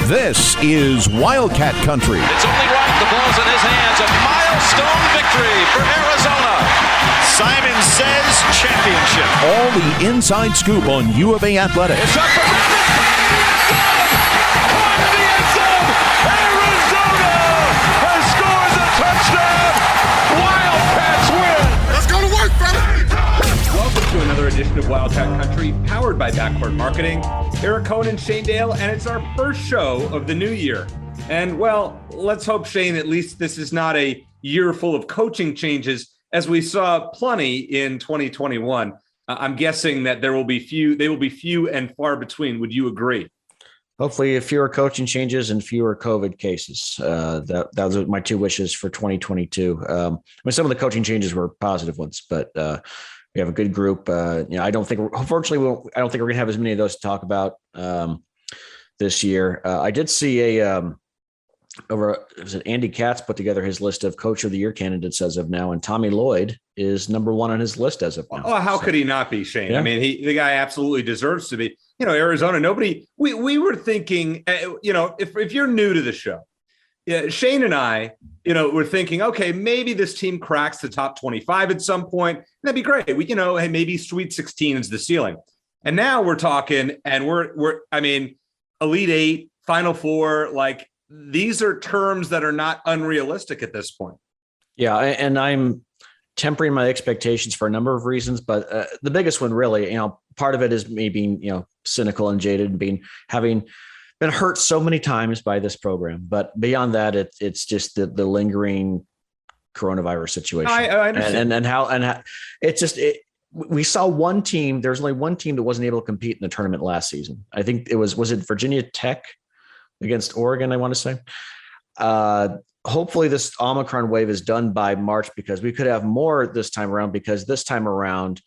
This is Wildcat Country. It's only right. The ball's in his hands. A milestone victory for Arizona. Simon says championship. All the inside scoop on U of A athletics. It's up for the end zone. Arizona has scored the touchdown. Wildcats win. Let's go to work, brother. Welcome to another edition of Wildcat Country, powered by Backcourt Marketing. Eric Cohen and Shane Dale, and it's our first show of the new year. And well, let's hope, Shane, at least this is not a year full of coaching changes, as we saw plenty in 2021. I'm guessing that they will be few and far between. Would you agree? Hopefully fewer coaching changes and fewer COVID cases. Those are my two wishes for 2022. Some of the coaching changes were positive ones, but we have a good group. I don't think we're going to have as many of those to talk about this year. I did see Andy Katz put together his list of Coach of the Year candidates as of now, and Tommy Lloyd is number one on his list as of now. Oh, how could he not be, Shane? Yeah. I mean, the guy absolutely deserves to be. Arizona. Nobody. We were thinking. If you're new to the show, Shane and I, we're thinking, okay, maybe this team cracks the top 25 at some point. That'd be great. Hey, maybe Sweet 16 is the ceiling. And now we're talking, and we're Elite Eight, Final Four, like these are terms that are not unrealistic at this point. Yeah, and I'm tempering my expectations for a number of reasons, but the biggest one really, part of it is me being, cynical and jaded and having been hurt so many times by this program. But beyond that, it's just the lingering coronavirus situation. I understand. And how it's just we saw one team. There's only one team that wasn't able to compete in the tournament last season. I think it was it Virginia Tech against Oregon, I want to say. Hopefully this Omicron wave is done by March, because we could have more this time around, because this time around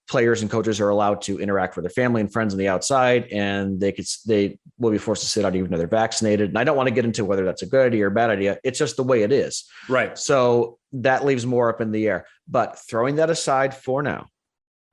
players and coaches are allowed to interact with their family and friends on the outside, and they will be forced to sit out even though they're vaccinated. And I don't want to get into whether that's a good idea or a bad idea. It's just the way it is. Right. So that leaves more up in the air, but throwing that aside for now,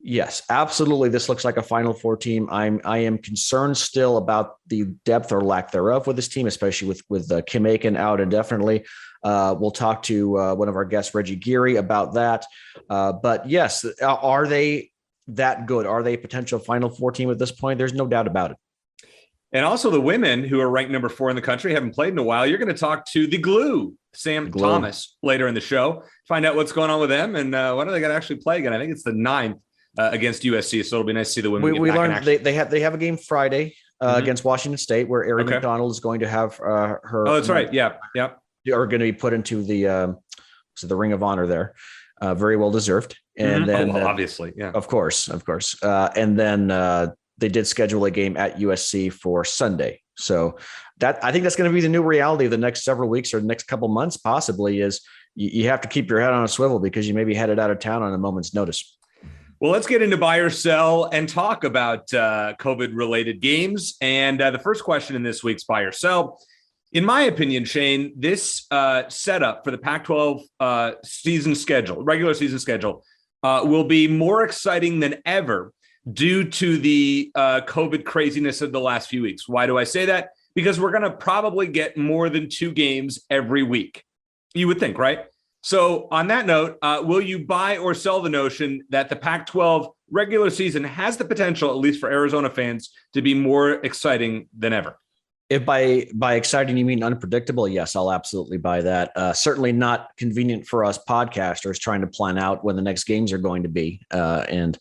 yes, absolutely. This looks like a Final Four team. I am concerned still about the depth or lack thereof with this team, especially with Kim Aiken out indefinitely. We'll talk to one of our guests, Reggie Geary, about that. But yes, are they that good? Are they a potential Final Four team at this point? There's no doubt about it. And also the women, who are ranked number 4 in the country, haven't played in a while. You're going to talk to the Glue, Sam Thomas, later in the show. Find out what's going on with them and when are they going to actually play again? I think it's the 9th. Against USC, so it'll be nice to see the women. We learned they have a game Friday against Washington State, where Ari McDonald is going to have her. Oh, that's right. Yeah. Are going to be put into the Ring of Honor there. Very well deserved. And then obviously, yeah, of course. And then they did schedule a game at USC for Sunday. So I think that's going to be the new reality of the next several weeks or the next couple months. Possibly is you have to keep your head on a swivel, because you may be headed out of town on a moment's notice. Well, let's get into buy or sell and talk about COVID-related games. And the first question in this week's buy or sell, in my opinion, Shane, this setup for the Pac-12 regular season schedule, will be more exciting than ever due to the COVID craziness of the last few weeks. Why do I say that? Because we're going to probably get more than 2 games every week. You would think, right? So on that note, will you buy or sell the notion that the Pac-12 regular season has the potential, at least for Arizona fans, to be more exciting than ever? If by exciting you mean unpredictable, yes, I'll absolutely buy that. Certainly not convenient for us podcasters trying to plan out when the next games are going to be. And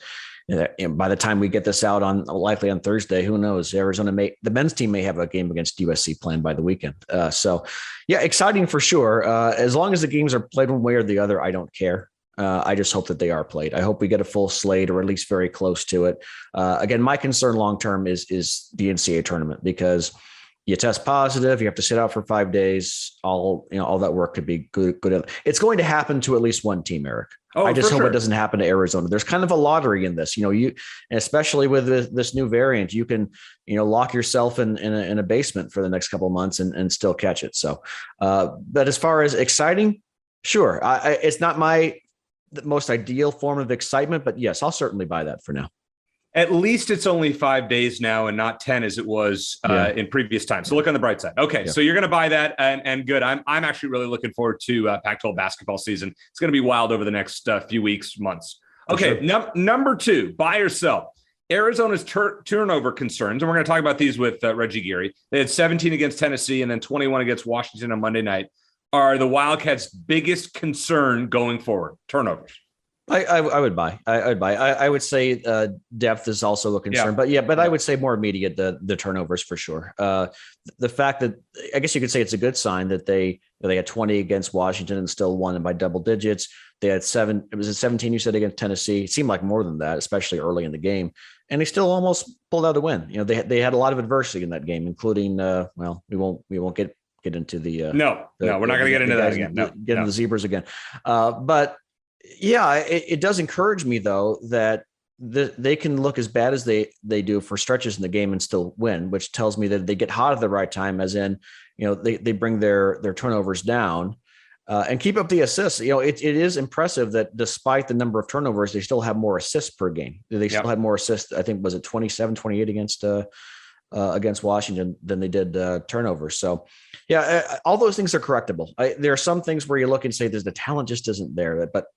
by the time we get this out likely on Thursday, who knows? The men's team may have a game against USC planned by the weekend. So yeah, exciting for sure. As long as the games are played one way or the other, I don't care. I just hope that they are played. I hope we get a full slate, or at least very close to it. Again, my concern long-term is the NCAA tournament, because you test positive, you have to sit out for 5 days. All that work could be good. It's going to happen to at least one team, Eric. I just hope it doesn't happen to Arizona. There's kind of a lottery in this, especially with this new variant, you can, lock yourself in a basement for the next couple of months and still catch it. So, but as far as exciting, sure. It's not my most ideal form of excitement, but yes, I'll certainly buy that for now. At least it's only 5 days now and not 10 as it was in previous times. So look on the bright side. Okay, so you're going to buy that and good. I'm actually really looking forward to Pac-12 basketball season. It's going to be wild over the next few weeks, months. Okay, sure. Number 2, buy or sell. Arizona's turnover concerns, and we're going to talk about these with Reggie Geary. They had 17 against Tennessee and then 21 against Washington on Monday night. Are the Wildcats' biggest concern going forward? Turnovers. I would buy. I would say depth is also a concern, but I would say more immediate the turnovers for sure. The fact that I guess you could say it's a good sign that they had 20 against Washington and still won by double digits. They had 7. It was 17 you said against Tennessee. It seemed like more than that, especially early in the game, and they still almost pulled out a win. They had a lot of adversity in that game, including we won't get into the no, we're not going to get into that again. Get into the Zebras again, but. Yeah, it does encourage me, though, that they can look as bad as they do for stretches in the game and still win, which tells me that they get hot at the right time, as in, they bring their turnovers down and keep up the assists. It is impressive that despite the number of turnovers, they still have more assists per game. They still had more assists. I think, was it 27, 28 against Washington than they did turnovers. So, all those things are correctable. There are some things where you look and say the talent just isn't there, but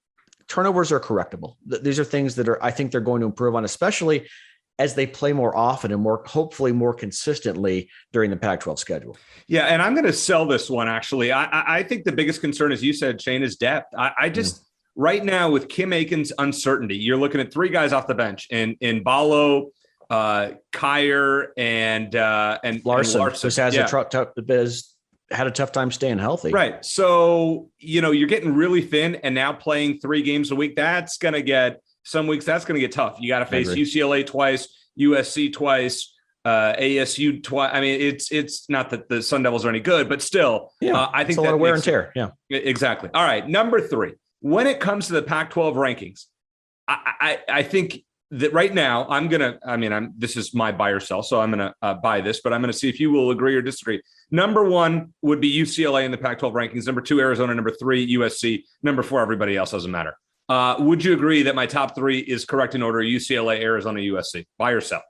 turnovers are correctable. These are things that I think they're going to improve on, especially as they play more often and hopefully more consistently during the Pac-12 schedule. Yeah. And I'm going to sell this one. Actually, I think the biggest concern, as you said, Shane, is depth. I just right now with Kim Aiken's uncertainty, you're looking at 3 guys off the bench in Ballo, Kyer and Larson, who had a tough time staying healthy. Right. So, you're getting really thin and now playing 3 games a week. That's going to get some weeks. That's going to get tough. You got to face UCLA twice, USC twice, ASU twice. I mean, it's not that the Sun Devils are any good, but still, I think it's a lot of wear and tear. Yeah, exactly. All right. Number 3, when it comes to the Pac-12 rankings, I think that right now this is my buy or sell, so I'm going to buy this, but I'm going to see if you will agree or disagree. Number 1 would be UCLA in the Pac-12 rankings. Number 2, Arizona. Number 3, USC. Number 4, everybody else doesn't matter. Would you agree that my top 3 is correct in order? UCLA, Arizona, USC. Buy or sell?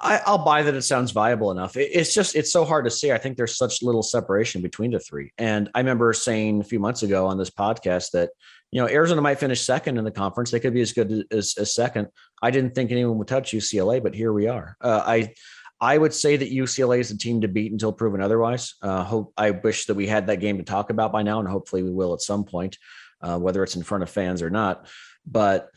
I'll buy that. It sounds viable enough. It's so hard to say. I think there's such little separation between the 3. And I remember saying a few months ago on this podcast that, Arizona might finish second in the conference. They could be as good as second. I didn't think anyone would touch UCLA, but here we are. I would say that UCLA is the team to beat until proven otherwise. I wish that we had that game to talk about by now, and hopefully we will at some point, whether it's in front of fans or not. But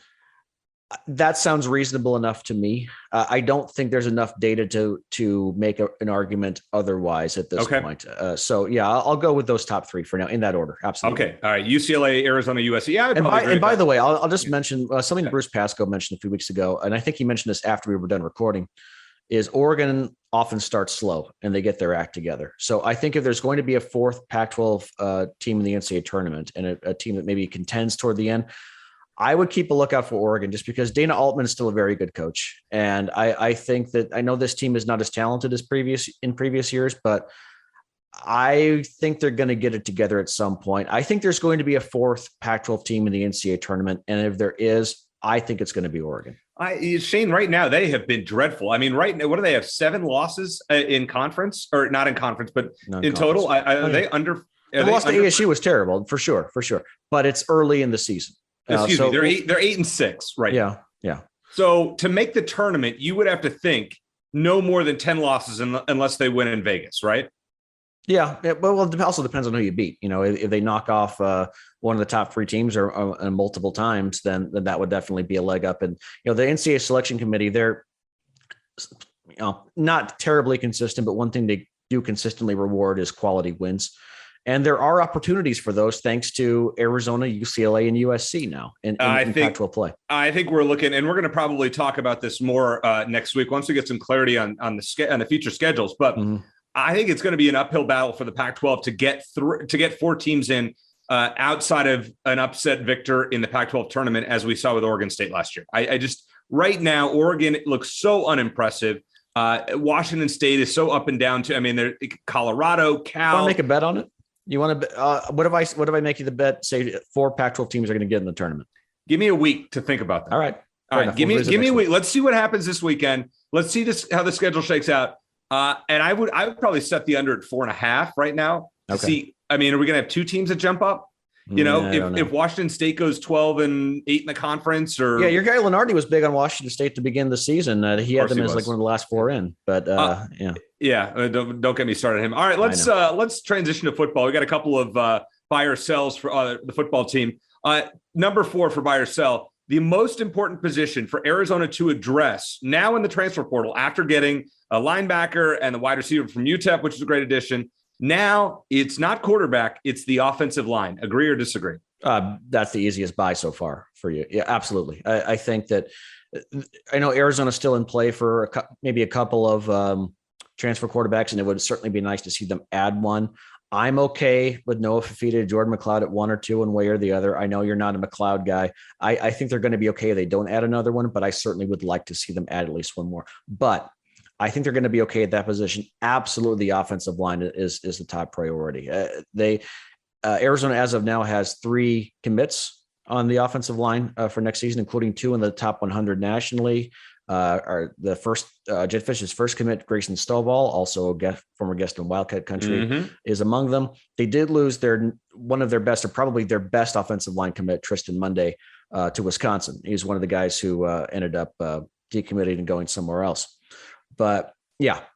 that sounds reasonable enough to me. I don't think there's enough data to make an argument otherwise at this point. I'll go with those top 3 for now in that order. Absolutely. Okay. All right. UCLA, Arizona, USC. Yeah. And by the way, I'll just mention something Bruce Pascoe mentioned a few weeks ago, and I think he mentioned this after we were done recording. Is Oregon often starts slow and they get their act together. So I think if there's going to be a 4th Pac-12 team in the NCAA tournament and a team that maybe contends toward the end, I would keep a lookout for Oregon just because Dana Altman is still a very good coach. And I think that I know this team is not as talented as in previous years, but I think they're going to get it together at some point. I think there's going to be a 4th Pac-12 team in the NCAA tournament. And if there is, I think it's going to be Oregon. Shane, right now they have been dreadful. I mean, right now, what do they have? 7 losses in conference, or not in conference, but in total? They under? The loss to ASU was terrible, for sure. But it's early in the season. Excuse me, they're 8-6 right now. Yeah. So to make the tournament, you would have to think no more than 10 losses unless they win in Vegas, right? Yeah. Well, it also depends on who you beat. If they knock off one of the top 3 teams or multiple times, then that would definitely be a leg up. And, the NCAA selection committee, they're not terribly consistent, but one thing they do consistently reward is quality wins. And there are opportunities for those thanks to Arizona, UCLA, and USC now in Pac-12 play. I think we're looking, and we're going to probably talk about this more next week once we get some clarity on the future schedules. But I think it's going to be an uphill battle for the Pac-12 to get 4 teams in outside of an upset victor in the Pac-12 tournament, as we saw with Oregon State last year. I just right now, Oregon looks so unimpressive. Washington State is so up and down too. I mean, they're Colorado, Cal. Want to make a bet on it? You want to? What if I make you the bet? Say 4 Pac-12 teams are going to get in the tournament. Give me a week to think about that. All right. All right, give me a week. Let's see what happens this weekend. Let's see how the schedule shakes out. And I would probably set the under at 4.5 right now to see. I mean, are we going to have two teams that jump up? If Washington State goes 12-8 in the conference, or your guy Lenardi was big on Washington State to begin the season. He had them as like one of the last four in, but don't get me started on him. All right, let's transition to football. We got a couple of buy or sells for the football team. Number 4 for buy or sell, the most important position for Arizona to address now in the transfer portal after getting a linebacker and the wide receiver from UTEP, which is a great addition. Now it's not quarterback, it's the offensive line. Agree or disagree? That's the easiest buy so far for you. Yeah, absolutely. I think that I know Arizona's still in play for maybe a couple of transfer quarterbacks, and it would certainly be nice to see them add one. I'm okay with Noah Fafita, Jordan McLeod at 1 or 2 one way or the other. I know you're not a McLeod guy. I think they're going to be okay. They don't add another one, but I certainly would like to see them add at least one more. But I think they're going to be okay at that position. Absolutely, the offensive line is the top priority. Arizona, as of now, has 3 commits on the offensive line for next season, including 2 in the top 100 nationally. Are the first Jed Fish's first commit, Grayson Stovall, also a former guest in Wildcat Country, is among them. They did lose one of their best, or probably their best offensive line commit, Tristan Monday, to Wisconsin. He's one of the guys who ended up decommitting and going somewhere else. But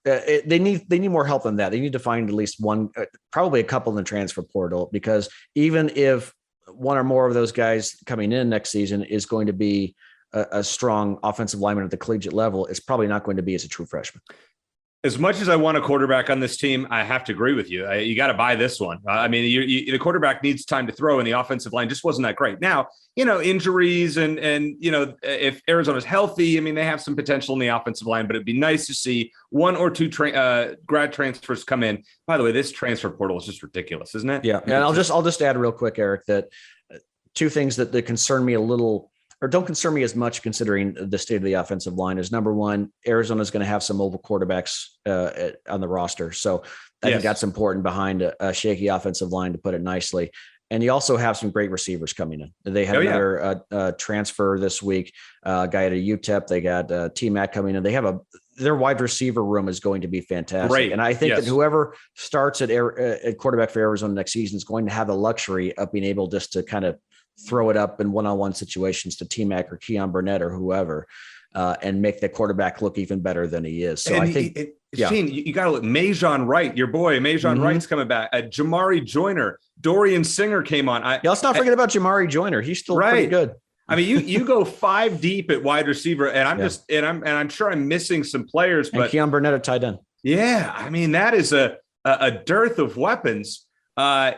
they need more help than that. They need to find at least one, probably a couple in the transfer portal, because even if one or more of those guys coming in next season is going to be a strong offensive lineman at the collegiate level, it's probably not going to be as a true freshman. As much as I want a quarterback on this team, I have to agree with you. You got to buy this one. I mean, the quarterback needs time to throw, and the offensive line just wasn't that great. Now, injuries and if Arizona's healthy, I mean, they have some potential in the offensive line, but it'd be nice to see 1 or 2 grad transfers come in. By the way, this transfer portal is just ridiculous, isn't it? Yeah, and I'll just add real quick, Eric, that 2 things that concern me a little, or don't concern me as much considering the state of the offensive line, is number 1, Arizona is going to have some mobile quarterbacks on the roster. So I think that's important behind a shaky offensive line, to put it nicely. And you also have some great receivers coming in. They had another transfer this week, guy at a UTEP. They got T-Mac coming in. They have their wide receiver room is going to be fantastic. Great. And I think that whoever starts at quarterback for Arizona next season is going to have the luxury of being able just to kind of throw it up in one-on-one situations to T-Mac or Keon Burnett or whoever, and make the quarterback look even better than he is. So I think Shane, you got to look. Majon Wright, your boy, Majon Wright's coming back. Jamari Joyner, Dorian Singer came on. Let's not forget about Jamari Joyner. He's still pretty good. I mean, you go 5 deep at wide receiver, and I'm sure I'm missing some players, but Keon Burnett at tight end. Yeah, I mean, that is a dearth of weapons. I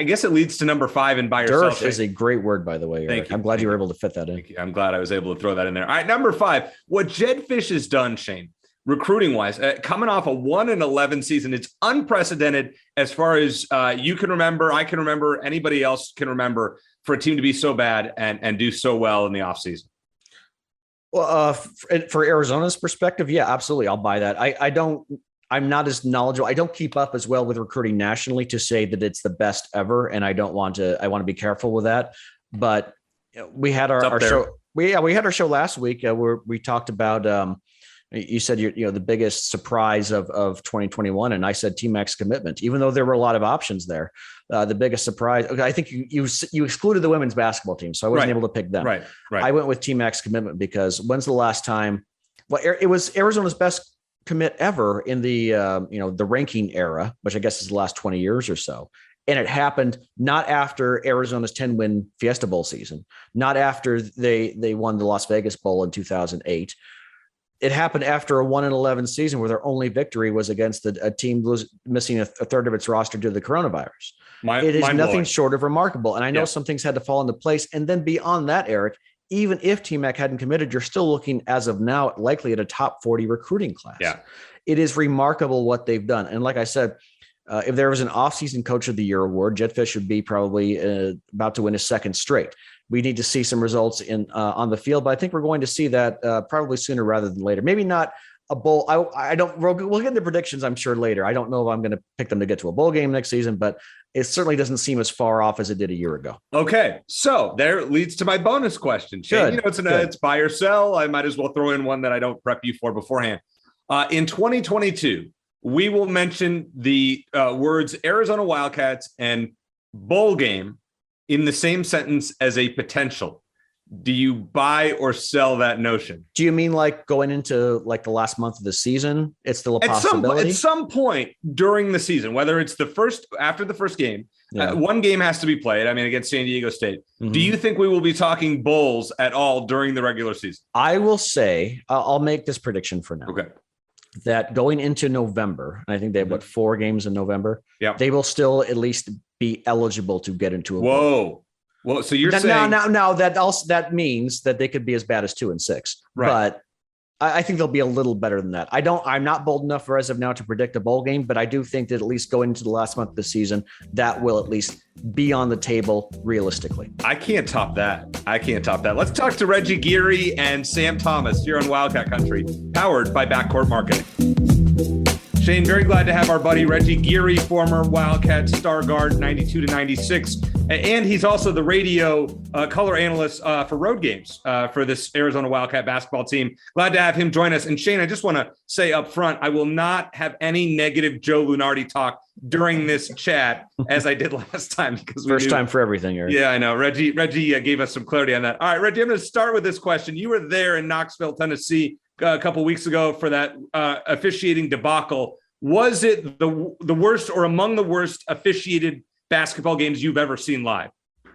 guess it leads to number 5 in buy or sell. Dearth is a great word, by the way, Eric. I'm glad you were able to fit that in. I'm glad I was able to throw that in there. All right, number 5. What Jed Fish has done, Shane, recruiting wise, coming off a 1-11 season, it's unprecedented as far as you can remember, I can remember, anybody else can remember, for a team to be so bad and do so well in the offseason. Well, for Arizona's perspective, yeah, absolutely. I'll buy that. I'm not as knowledgeable. I don't keep up as well with recruiting nationally to say that it's the best ever. And I want to be careful with that, but we had our show. We had our show last week where we talked about, you said, the biggest surprise of 2021. And I said T-Mac's commitment, even though there were a lot of options there. The biggest surprise, I think you excluded the women's basketball team. So I wasn't able to pick them. Right. I went with T-Mac's commitment because when's the last time? Well, it was Arizona's best commit ever in the the ranking era, which I guess is the last 20 years or so. And it happened not after Arizona's 10-win Fiesta Bowl season, not after they won the Las Vegas Bowl in 2008. It happened after a 1-11 season where their only victory was against a team missing a third of its roster due to the coronavirus. It is nothing short of remarkable. And I know some things had to fall into place. And then beyond that, Eric, even if T-Mac hadn't committed, you're still looking as of now likely at a top 40 recruiting class. Yeah. It is remarkable what they've done. And like I said, if there was an offseason Coach of the Year award, Jed Fish would be probably about to win his 2nd straight. We need to see some results on the field, but I think we're going to see that probably sooner rather than later. Maybe not a bowl. I don't. We'll get into predictions, I'm sure, later. I don't know if I'm going to pick them to get to a bowl game next season, but it certainly doesn't seem as far off as it did a year ago. Okay, so there leads to my bonus question. Shane, it's buy or sell. I might as well throw in one that I don't prep you for beforehand. In 2022, we will mention the words Arizona Wildcats and bowl game in the same sentence as a potential. Do you buy or sell that notion? Do you mean like going into like the last month of the season? It's still a possibility? At some point during the season, whether it's after the first game, one game has to be played. I mean, against San Diego State. Mm-hmm. Do you think we will be talking bowls at all during the regular season? I will say, I'll make this prediction for now. Okay. That going into November, and I think they have 4 games in November. Yeah. They will still at least be eligible to get into a bowl. Well, so you're saying now that means that they could be as bad as 2-6, right? But I think they'll be a little better than that. I'm not bold enough as of now to predict a bowl game, but I do think that at least going into the last month of the season, that will at least be on the table realistically. I can't top that. Let's talk to Reggie Geary and Sam Thomas here on Wildcat Country, powered by Backcourt Marketing. Shane, very glad to have our buddy Reggie Geary, former Wildcat star guard, 92 to 96. And he's also the radio color analyst for road games for this Arizona Wildcat basketball team. Glad to have him join us. And Shane, I just want to say up front, I will not have any negative Joe Lunardi talk during this chat as I did last time. Because First time for everything, Eric. Yeah, I know. Reggie gave us some clarity on that. All right, Reggie, I'm going to start with this question. You were there in Knoxville, Tennessee a couple weeks ago for that officiating debacle. Was it the worst or among the worst officiated basketball games you've ever seen live?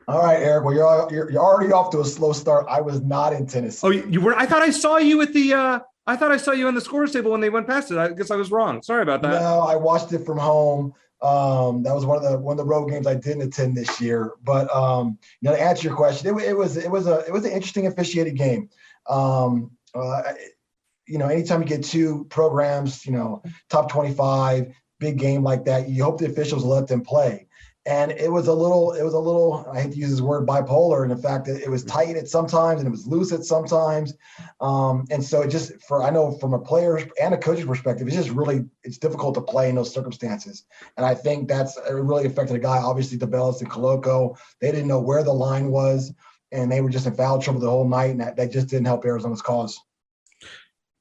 All right, Eric. Well, you're already off to a slow start. I was not in Tennessee. Oh, you were? I thought I saw you at the. I thought I saw you on the scores table when they went past it. I guess I was wrong. Sorry about that. No, I watched it from home. That was one of the road games I didn't attend this year. But to answer your question, it was an interesting officiated game. Anytime you get 2 programs, top 25, big game like that, you hope the officials let them play. And it was a little, I hate to use this word, bipolar in the fact that it was tight at sometimes and it was loose at sometimes. And so I know from a player and a coach's perspective, it's difficult to play in those circumstances. And I think it really affected a guy, obviously DeBellis and Coloco. They didn't know where the line was and they were just in foul trouble the whole night. And that just didn't help Arizona's cause.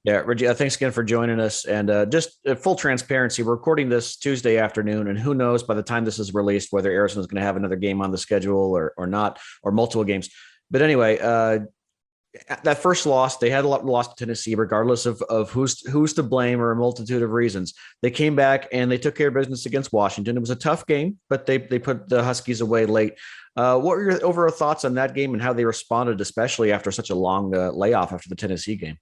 Yeah, Reggie, thanks again for joining us. And just full transparency, we're recording this Tuesday afternoon, and who knows by the time this is released whether Arizona's going to have another game on the schedule or not, or multiple games. But anyway, that first loss, they had a loss to Tennessee, regardless of who's to blame or a multitude of reasons. They came back and they took care of business against Washington. It was a tough game, but they put the Huskies away late. What were your overall thoughts on that game and how they responded, especially after such a long layoff after the Tennessee game?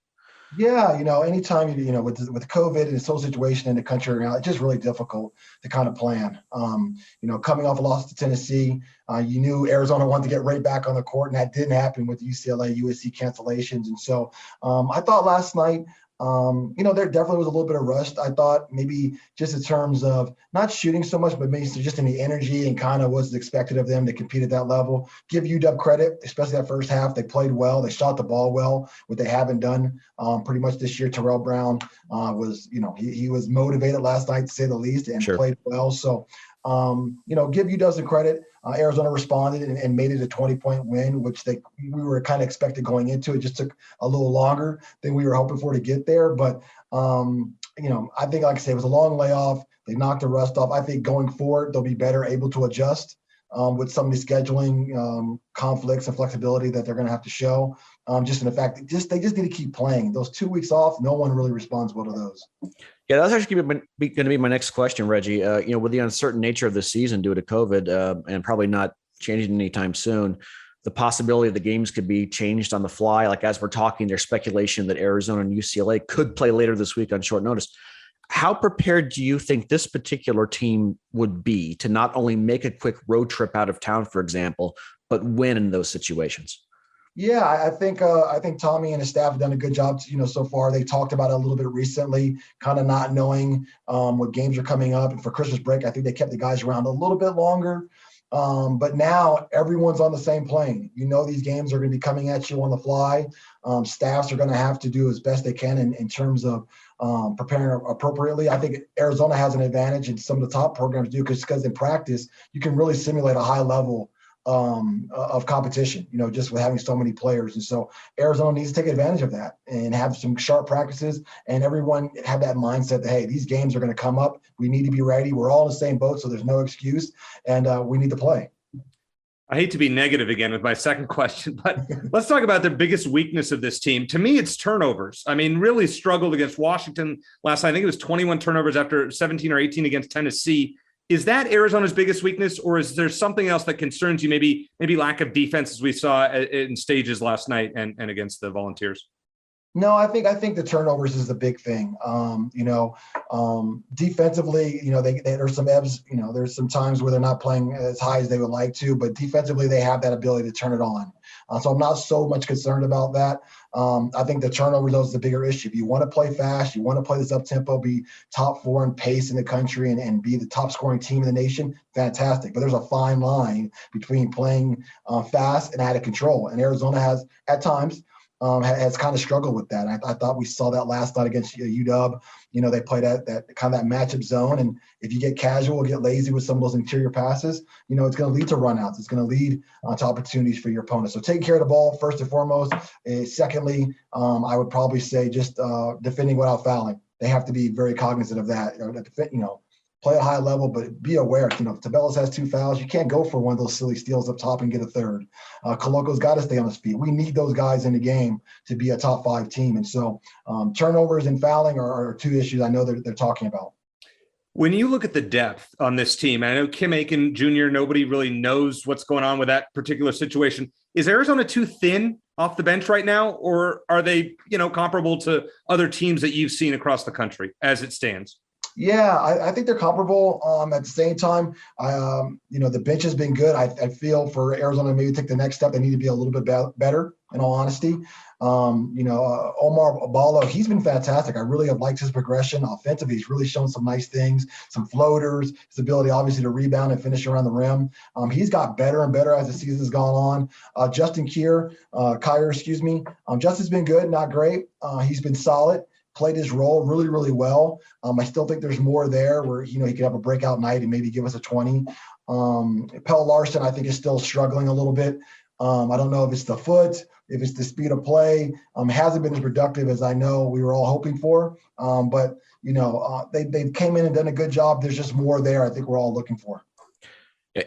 Yeah, anytime with COVID and this whole situation in the country right now, it's just really difficult to kind of plan. Coming off a loss to Tennessee, you knew Arizona wanted to get right back on the court, and that didn't happen with the UCLA, USC cancellations. And so I thought last night, there definitely was a little bit of rust. I thought maybe just in terms of not shooting so much, but maybe just in the energy and kind of what's expected of them to compete at that level. Give UW credit, especially that first half. They played well. They shot the ball well, what they haven't done pretty much this year. Terrell Brown was, he was motivated last night, to say the least, and played well. So, give UW some credit. Arizona responded and made it a 20-point win, which we were kind of expected going into. It just took a little longer than we were hoping for to get there. But, I think, like I said, it was a long layoff. They knocked the rust off. I think going forward, they'll be better able to adjust with some of the scheduling conflicts and flexibility that they're going to have to show. Just in the fact that they just need to keep playing. Those 2 weeks off, no one really responds well to those. Yeah, that's actually going to be my next question, Reggie. With the uncertain nature of the season due to COVID and probably not changing anytime soon, the possibility of the games could be changed on the fly. Like as we're talking, there's speculation that Arizona and UCLA could play later this week on short notice. How prepared do you think this particular team would be to not only make a quick road trip out of town, for example, but win in those situations? Yeah, I think Tommy and his staff have done a good job, so far. They talked about it a little bit recently, kind of not knowing what games are coming up. And for Christmas break, I think they kept the guys around a little bit longer. But now everyone's on the same plane. These games are going to be coming at you on the fly. Staffs are going to have to do as best they can in terms of preparing appropriately. I think Arizona has an advantage, and some of the top programs do, because in practice you can really simulate a high level of competition, just with having so many players. And so Arizona needs to take advantage of that and have some sharp practices, and everyone have that mindset that, hey, these games are going to come up. We need to be ready. We're all in the same boat, so there's no excuse, and we need to play. I hate to be negative again with my second question, but let's talk about the biggest weakness of this team. To me, it's turnovers. I mean, really struggled against Washington last night. I think it was 21 turnovers after 17 or 18 against Tennessee. Is that Arizona's biggest weakness, or is there something else that concerns you? Maybe lack of defense, as we saw in stages last night and against the Volunteers? No, I think the turnovers is the big thing. Defensively, there's some ebbs. There's some times where they're not playing as high as they would like to, but defensively they have that ability to turn it on. So I'm not so much concerned about that. I think the turnovers is the bigger issue. If you want to play fast, you want to play this up tempo, be top 4 in pace in the country, and be the top scoring team in the nation, fantastic. But there's a fine line between playing fast and out of control, and Arizona has at times. Has kind of struggled with that. I thought we saw that last night against UW. They play that kind of that matchup zone, and if you get casual, get lazy with some of those interior passes, it's going to lead to runouts. It's going to lead to opportunities for your opponent. So taking care of the ball first and foremost. Secondly, I would probably say just defending without fouling. They have to be very cognizant of that. Play at a high level, but be aware. If Tabelas has 2 fouls, you can't go for one of those silly steals up top and get a third. Coloco's got to stay on his feet. We need those guys in the game to be a top 5 team. And so turnovers and fouling are 2 issues I know they're talking about. When you look at the depth on this team, and I know Kim Aiken Jr., nobody really knows what's going on with that particular situation. Is Arizona too thin off the bench right now, or are they, comparable to other teams that you've seen across the country as it stands? Yeah, I think they're comparable. At the same time, the bench has been good. I feel for Arizona to maybe take the next step, they need to be a little bit better, in all honesty. Omar Abalo, he's been fantastic. I really have liked his progression offensively. He's really shown some nice things, some floaters, his ability obviously to rebound and finish around the rim. He's got better and better as the season's gone on. Justin Kyer, Justin's been good, not great. He's been solid. Played his role really, really well. I still think there's more there where, he could have a breakout night and maybe give us a 20. Pell Larson, I think, is still struggling a little bit. I don't know if it's the foot, if it's the speed of play. Hasn't been as productive as I know we were all hoping for. But they came in and done a good job. There's just more there I think we're all looking for.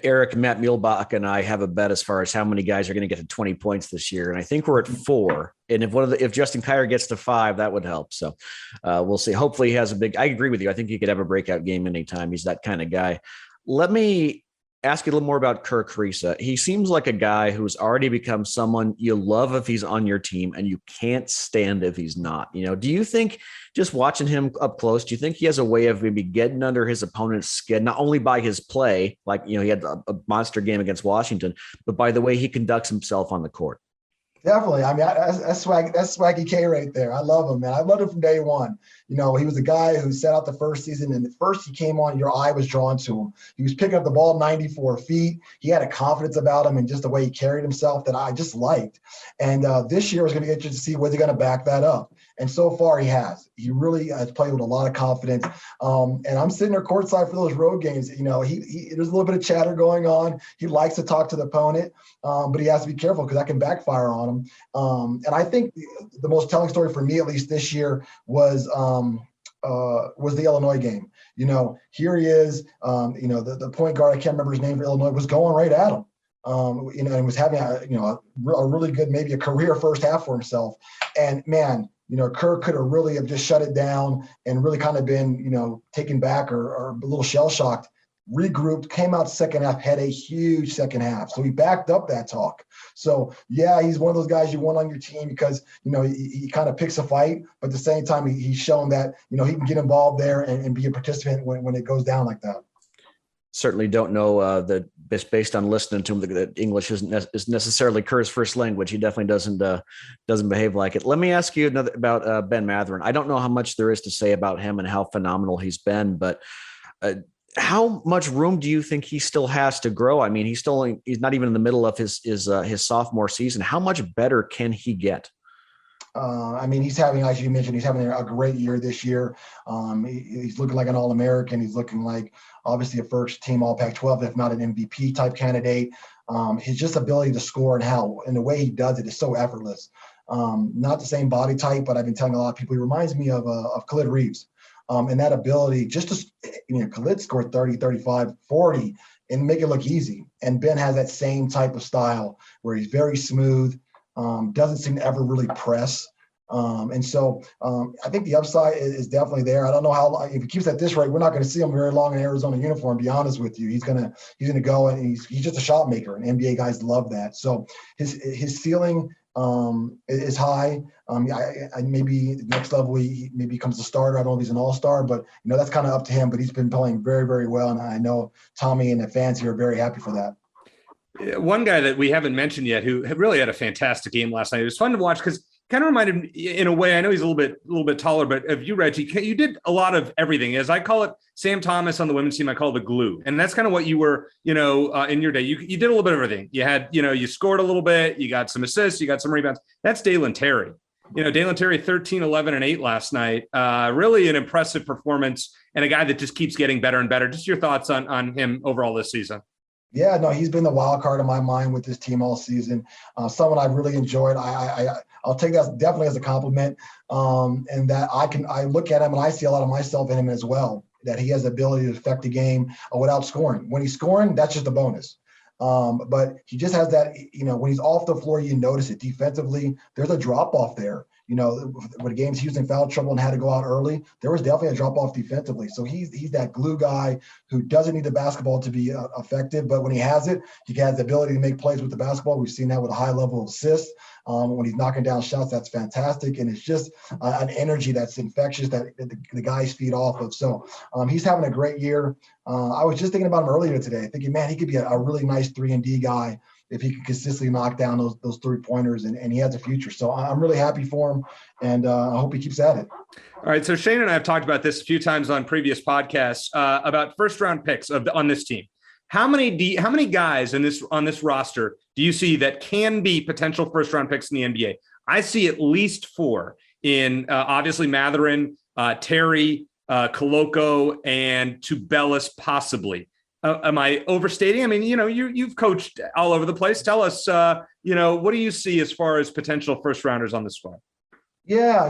Eric, Matt Mielbach, and I have a bet as far as how many guys are going to get to 20 points this year, and I think we're at 4. And if Justin Kyer gets to 5, that would help. So we'll see. Hopefully, he has a big. I agree with you. I think he could have a breakout game anytime. He's that kind of guy. Let me ask you a little more about Kirk Risa. He seems like a guy who's already become someone you love if he's on your team, and you can't stand if he's not. Do you think, just watching him up close, do you think he has a way of maybe getting under his opponent's skin, not only by his play, like, he had a monster game against Washington, but by the way he conducts himself on the court? Definitely. I mean, that's Swaggy K right there. I love him, man. I loved him from day one. He was a guy who set out the first season, and the first he came on, your eye was drawn to him. He was picking up the ball 94 feet. He had a confidence about him and just the way he carried himself that I just liked. And this year was going to be interesting to see whether he's going to back that up. And so far he has. He really has played with a lot of confidence. And I'm sitting there courtside for those road games. There's a little bit of chatter going on. He likes to talk to the opponent, but he has to be careful because that can backfire on him. And I think the most telling story for me, at least this year, was the Illinois game. Here he is. The point guard, I can't remember his name for Illinois, was going right at him. And was having a really good, maybe a career first half for himself. And man, Kirk could have really have just shut it down and really kind of been, taken back or a little shell shocked, regrouped, came out second half, had a huge second half. So he backed up that talk. So yeah, he's one of those guys you want on your team because, he kind of picks a fight, but at the same time, he's shown that, he can get involved there and be a participant when it goes down like that. Certainly don't know that based on listening to him that English isn't necessarily Kerr's first language. He definitely doesn't behave like it. Let me ask you about Ben Mathurin. I don't know how much there is to say about him and how phenomenal he's been, but How much room do you think he still has to grow? I mean, he's not even in the middle of his sophomore season. How much better can he get? He's having, as you mentioned, he's having a great year this year. He's looking like an All-American. He's looking like obviously a first-team All-Pac-12, if not an MVP type candidate. His just ability to score and the way he does it is so effortless. Not the same body type, but I've been telling a lot of people he reminds me of Khalid Reeves. And that ability just to, Khalid scored 30, 35, 40 and make it look easy. And Ben has that same type of style where he's very smooth. Doesn't seem to ever really press. I think the upside is definitely there. I don't know how long, if he keeps at this rate, we're not going to see him very long in Arizona uniform, to be honest with you. He's going to go, and he's just a shot maker, and NBA guys love that. So his ceiling is high. Maybe the next level, he maybe becomes a starter. I don't know if he's an all-star, but that's kind of up to him. But he's been playing very, very well, and I know Tommy and the fans here are very happy for that. One guy that we haven't mentioned yet who really had a fantastic game last night. It was fun to watch because kind of reminded me in a way. I know he's a little bit taller, but of you, Reggie, you did a lot of everything. As I call it, Sam Thomas on the women's team, I call it the glue, and that's kind of what you were. In your day, you did a little bit of everything. You had, you scored a little bit, you got some assists, you got some rebounds. That's Dalen Terry. Dalen Terry 13, 11, and 8 last night. Really an impressive performance, and a guy that just keeps getting better and better. Just your thoughts on him overall this season. Yeah, no, he's been the wild card in my mind with this team all season. Someone I've really enjoyed. I'll take that definitely as a compliment. And that I look at him and I see a lot of myself in him as well, that he has the ability to affect the game without scoring. When he's scoring, that's just a bonus. But he just has that, when he's off the floor, you notice it. Defensively, there's a drop off there. When games he was in foul trouble and had to go out early, there was definitely a drop off defensively. So he's that glue guy who doesn't need the basketball to be effective, but when he has it, he has the ability to make plays with the basketball. We've seen that with a high level of assists. When he's knocking down shots, that's fantastic. And it's just an energy that's infectious that the guys feed off of. So he's having a great year. I was just thinking about him earlier today, thinking, man, he could be a really nice 3-and-D guy if he can consistently knock down those 3-pointers, and he has a future. So I'm really happy for him, and I hope he keeps at it. All right, so Shane and I have talked about this a few times on previous podcasts about first-round picks on this team. How many guys on this roster do you see that can be potential first-round picks in the NBA? I see at least 4 in obviously Matherin, Terry, Koloko, and Tubelis possibly. Am I overstating? I mean, you've coached all over the place. Tell us, what do you see as far as potential first rounders on the squad? Yeah,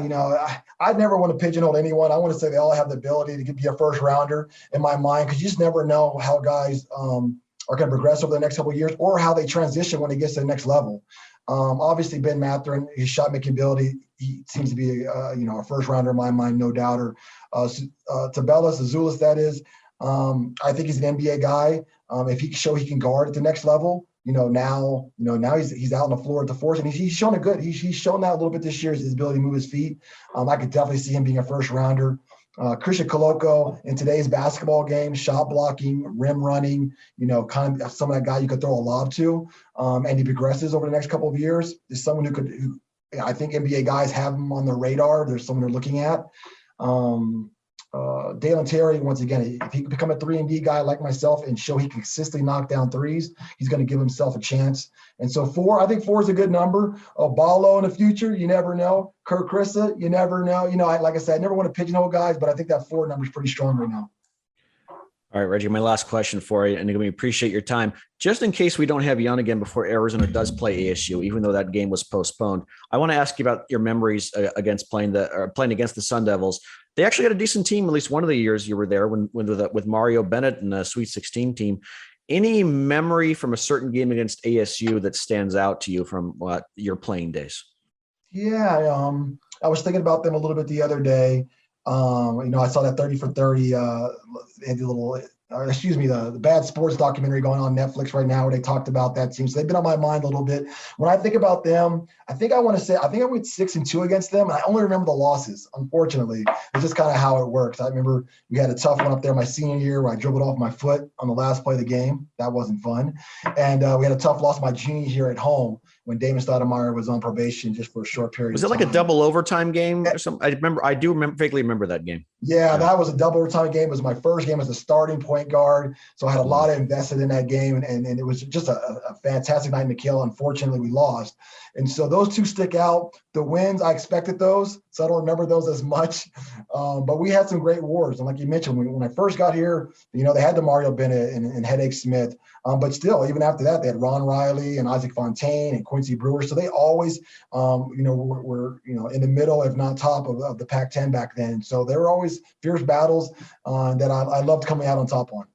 I never want to pigeonhole anyone. I want to say they all have the ability to be a first rounder in my mind, because you just never know how guys are going to progress over the next couple of years or how they transition when they get to the next level. Obviously, Ben Matherin, his shot making ability, he seems to be a first rounder in my mind, no doubter. Tubelis, Azulis, that is. I think he's an NBA guy. If he can show he can guard at the next level, now he's out on the floor at the fourth, and he's shown it good. He's shown that a little bit this year, his ability to move his feet. I could definitely see him being a first rounder. Christian Koloko in today's basketball game, shot blocking, rim running, kind of some of that guy you could throw a lob to, and he progresses over the next couple of years. Is someone who I think NBA guys have him on their radar. There's someone they're looking at. Dalen Terry, once again, if he can become a 3-and-D guy like myself and show he can consistently knock down threes, he's going to give himself a chance. And so 4, I think 4 is a good number. Ballo in the future, you never know. Kirk Krissa, you never know. Like I said, I never want to pigeonhole guys, but I think that 4 number is pretty strong right now. All right, Reggie, my last question for you, and we appreciate your time. Just in case we don't have you on again before Arizona does play ASU, even though that game was postponed, I want to ask you about your memories against playing against the Sun Devils. They actually had a decent team, at least one of the years you were there with Mario Bennett and the Sweet 16 team. Any memory from a certain game against ASU that stands out to you from your playing days? Yeah, I was thinking about them a little bit the other day. I saw that 30 for 30, the Bad Sports documentary going on Netflix right now where they talked about that team. So they've been on my mind a little bit. When I think about them, I think I went 6-2 against them. And I only remember the losses, unfortunately. It's just kind of how it works. I remember we had a tough one up there my senior year where I dribbled off my foot on the last play of the game. That wasn't fun. And we had a tough loss my junior year at home when Damon Stoudemire was on probation just for a short period. Was it like a double overtime game or something? I do vaguely remember that game. Yeah, that was a double overtime game. It was my first game as a starting point guard. So I had a lot of invested in that game, and it was just a fantastic night in McKill. Unfortunately, we lost. And so those two stick out. The wins, I expected those, so I don't remember those as much. But we had some great wars. And like you mentioned, when I first got here, they had the Mario Bennett and Headache Smith. But still, even after that, they had Ron Riley and Isaac Fontaine and Quincy Brewer. So they always, were in the middle, if not top of the Pac-10 back then. So they were always fierce battles that I loved coming out on top on.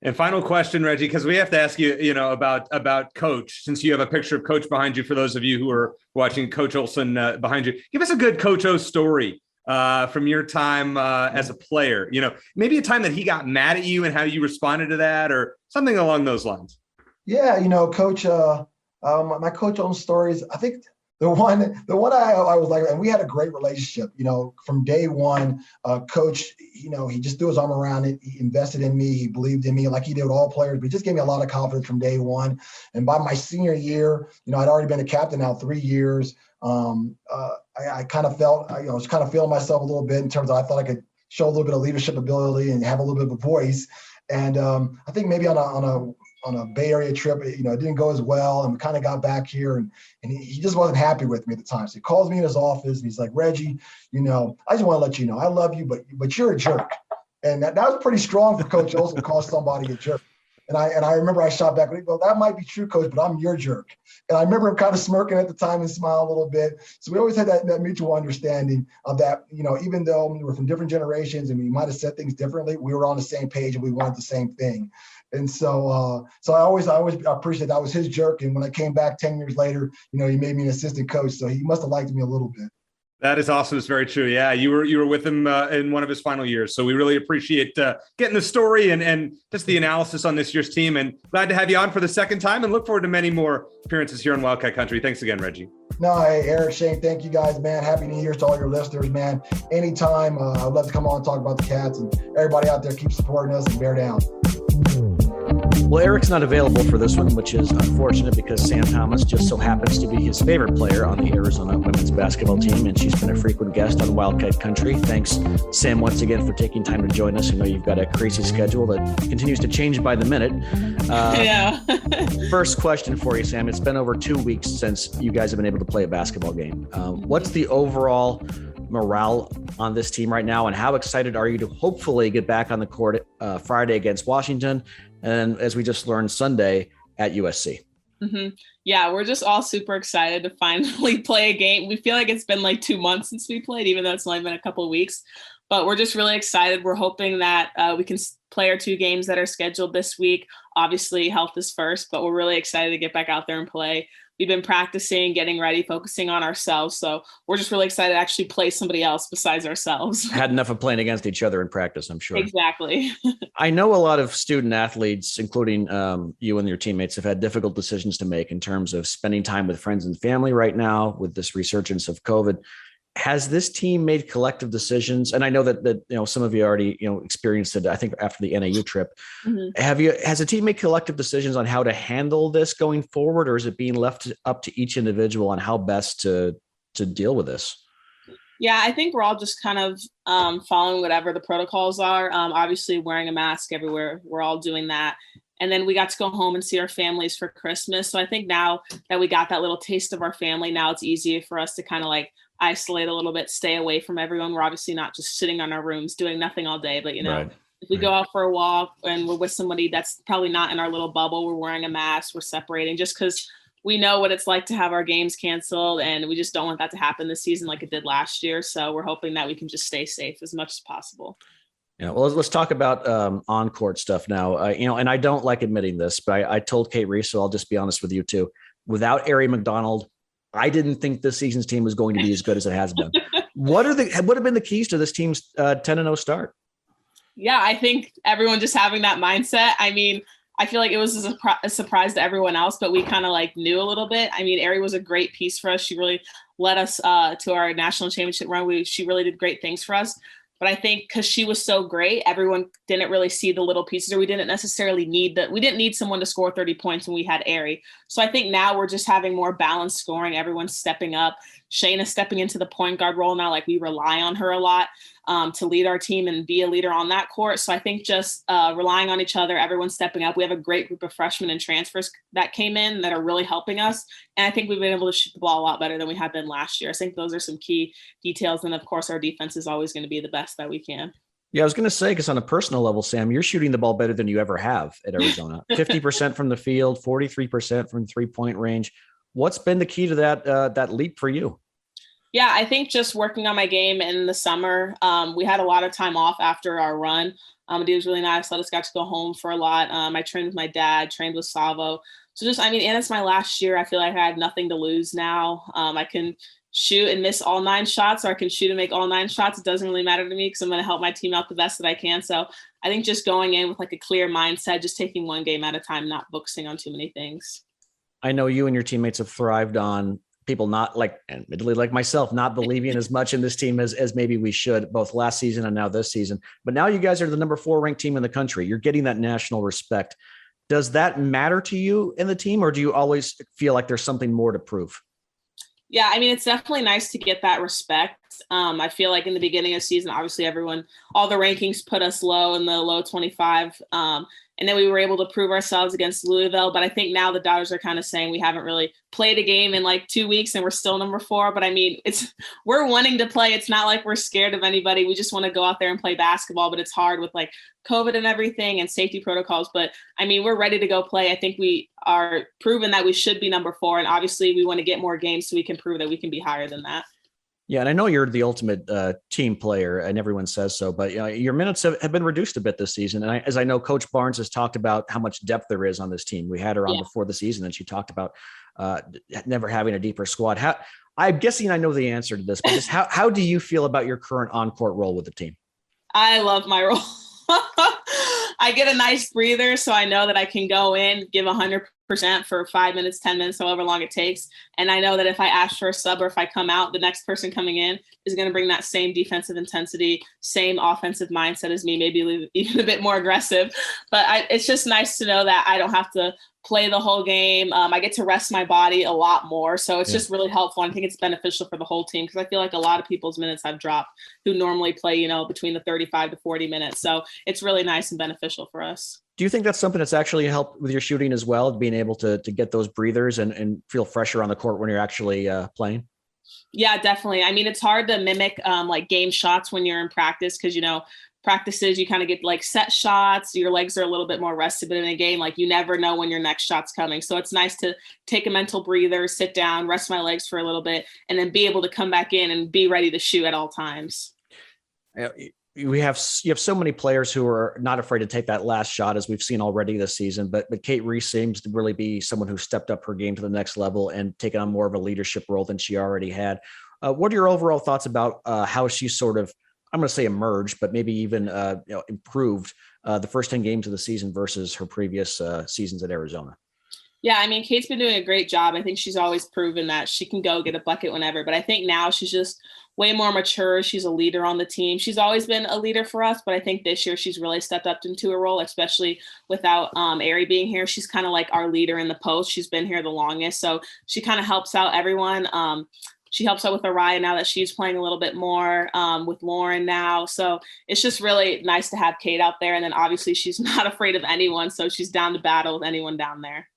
And final question, Reggie, because we have to ask you, about Coach, since you have a picture of Coach behind you. For those of you who are watching, Coach Olson behind you, give us a good Coach O story from your time as a player. Maybe a time that he got mad at you and how you responded to that, or something along those lines. Yeah, Coach. My Coach O stories. I think the one I was like, and we had a great relationship, from day one. Coach, he just threw his arm around it. He invested in me. He believed in me like he did with all players, but he just gave me a lot of confidence from day one. And by my senior year, I'd already been a captain now 3 years. I kind of felt, I was kind of feeling myself a little bit in terms of I thought I could show a little bit of leadership ability and have a little bit of a voice. And I think maybe on a Bay Area trip, it didn't go as well, and we kind of got back here, and he just wasn't happy with me at the time. So he calls me in his office, and he's like, Reggie, I just want to let you know I love you, but you're a jerk. And that was pretty strong for Coach Olson to call somebody a jerk. And I remember I shot back, well, that might be true, Coach, but I'm your jerk. And I remember him kind of smirking at the time and smile a little bit. So we always had that mutual understanding of that, even though we were from different generations and we might have said things differently, we were on the same page and we wanted the same thing. And so I always appreciate that was his jerk. And when I came back 10 years later, he made me an assistant coach. So he must have liked me a little bit. That is awesome. It's very true. Yeah, you were with him in one of his final years. So we really appreciate getting the story and just the analysis on this year's team. And glad to have you on for the second time, and look forward to many more appearances here on Wildcat Country. Thanks again, Reggie. No, hey, Eric, Shane, thank you guys, man. Happy New Year to all your listeners, man. Anytime, I'd love to come on and talk about the Cats, and everybody out there, keep supporting us and bear down. Well, Eric's not available for this one, which is unfortunate because Sam Thomas just so happens to be his favorite player on the Arizona women's basketball team, and she's been a frequent guest on Wildcat Country. Thanks, Sam, once again for taking time to join us. I know you've got a crazy schedule that continues to change by the minute. Yeah. First question for you, Sam. It's been over 2 weeks since you guys have been able to play a basketball game. What's the overall morale on this team right now, and how excited are you to hopefully get back on the court Friday against Washington, and as we just learned, Sunday at USC? Mm-hmm. Yeah, we're just all super excited to finally play a game. We feel like it's been like 2 months since we played, even though it's only been a couple of weeks. But we're just really excited. We're hoping that we can play our 2 games that are scheduled this week. Obviously, health is first, but we're really excited to get back out there and play. We've been practicing, getting ready, focusing on ourselves. So we're just really excited to actually play somebody else besides ourselves. Had enough of playing against each other in practice, I'm sure. Exactly. I know a lot of student athletes, including you and your teammates, have had difficult decisions to make in terms of spending time with friends and family right now with this resurgence of COVID. Has this team made collective decisions? And I know that some of you already experienced it, I think, after the NAU trip. Mm-hmm. Has the team made collective decisions on how to handle this going forward, or is it being left up to each individual on how best to deal with this? Yeah, I think we're all just kind of following whatever the protocols are. Obviously, wearing a mask everywhere. We're all doing that. And then we got to go home and see our families for Christmas. So I think now that we got that little taste of our family, now it's easier for us to kind of like isolate a little bit, stay away from everyone. We're obviously not just sitting on our rooms doing nothing all day, but right. If we go out for a walk and we're with somebody that's probably not in our little bubble, we're wearing a mask, we're separating, just because we know what it's like to have our games canceled, and we just don't want that to happen this season like it did last year. So we're hoping that we can just stay safe as much as possible. Yeah, well, let's talk about on-court stuff now. And I don't like admitting this, but I told Kate Reese, so I'll just be honest with you too. Without Ari McDonald, I didn't think this season's team was going to be as good as it has been. What have been the keys to this team's 10-0 start? Yeah, I think everyone just having that mindset. I mean, I feel like it was a surprise to everyone else, but we kind of like knew a little bit. I mean, Ari was a great piece for us. She really led us to our national championship run. She really did great things for us. But I think because she was so great, everyone didn't really see the little pieces, or we didn't necessarily we didn't need someone to score 30 points when we had Aerie. So I think now we're just having more balanced scoring. Everyone's stepping up. Shayna's stepping into the point guard role now. Like, we rely on her a lot to lead our team and be a leader on that court. So I think just relying on each other, everyone's stepping up. We have a great group of freshmen and transfers that came in that are really helping us. And I think we've been able to shoot the ball a lot better than we have been last year. I think those are some key details. And of course, our defense is always going to be the best that we can. Yeah, I was going to say, because on a personal level, Sam, you're shooting the ball better than you ever have at Arizona. 50% from the field, 43% from 3-point range. What's been the key to that leap for you? Yeah, I think just working on my game in the summer. We had a lot of time off after our run. It was really nice. Let us got to go home for a lot. I trained with my dad, trained with Savo. So and it's my last year. I feel like I have nothing to lose now. I can shoot and miss all 9 shots, or I can shoot and make all 9 shots. It doesn't really matter to me because I'm going to help my team out the best that I can. So I think just going in with like a clear mindset, just taking one game at a time, not focusing on too many things. I know you and your teammates have thrived on people not, like, admittedly like myself, not believing as much in this team as maybe we should, both last season and now this season. But now you guys are the number 4 ranked team in the country. You're getting that national respect. Does that matter to you in the team, or do you always feel like there's something more to prove? Yeah, I mean, it's definitely nice to get that respect. I feel like in the beginning of the season, obviously all the rankings put us low in the low 25. And then we were able to prove ourselves against Louisville. But I think now the Dodgers are kind of saying we haven't really played a game in like 2 weeks and we're still number 4. But I mean, we're wanting to play. It's not like we're scared of anybody. We just want to go out there and play basketball, but it's hard with like COVID and everything and safety protocols. But I mean, we're ready to go play. I think we are proven that we should be number 4. And obviously we want to get more games so we can prove that we can be higher than that. Yeah, and I know you're the ultimate team player, and everyone says so, but your minutes have been reduced a bit this season. And as I know, Coach Barnes has talked about how much depth there is on this team. We had her on before the season, and she talked about never having a deeper squad. I'm guessing I know the answer to this, but just how do you feel about your current on-court role with the team? I love my role. I get a nice breather, so I know that I can go in, give 100% for 5 minutes, 10 minutes, however long it takes. And I know that if I ask for a sub or if I come out, the next person coming in is going to bring that same defensive intensity, same offensive mindset as me, maybe even a bit more aggressive. But it's just nice to know that I don't have to play the whole game. I get to rest my body a lot more. So it's just really helpful. I think it's beneficial for the whole team because I feel like a lot of people's minutes have dropped who normally play, between the 35 to 40 minutes. So it's really nice and beneficial for us. Do you think that's something that's actually helped with your shooting as well, being able to get those breathers and feel fresher on the court when you're actually playing? Yeah, definitely. I mean, it's hard to mimic like game shots when you're in practice because, practices, you kind of get like set shots, your legs are a little bit more rested, but in a game, like you never know when your next shot's coming. So it's nice to take a mental breather, sit down, rest my legs for a little bit, and then be able to come back in and be ready to shoot at all times. You have so many players who are not afraid to take that last shot, as we've seen already this season, but Kate Reese seems to really be someone who stepped up her game to the next level and taken on more of a leadership role than she already had. What are your overall thoughts about how she sort of, I'm going to say emerged, but maybe even improved the first 10 games of the season versus her previous seasons at Arizona? Yeah, I mean, Kate's been doing a great job. I think she's always proven that she can go get a bucket whenever, but I think now she's just way more mature. She's a leader on the team. She's always been a leader for us, but I think this year she's really stepped up into a role, especially without Aerie being here. She's kind of like our leader in the post. She's been here the longest, so she kind of helps out everyone. She helps out with Araya now that she's playing a little bit more with Lauren now. So it's just really nice to have Kate out there. And then obviously she's not afraid of anyone. So she's down to battle with anyone down there.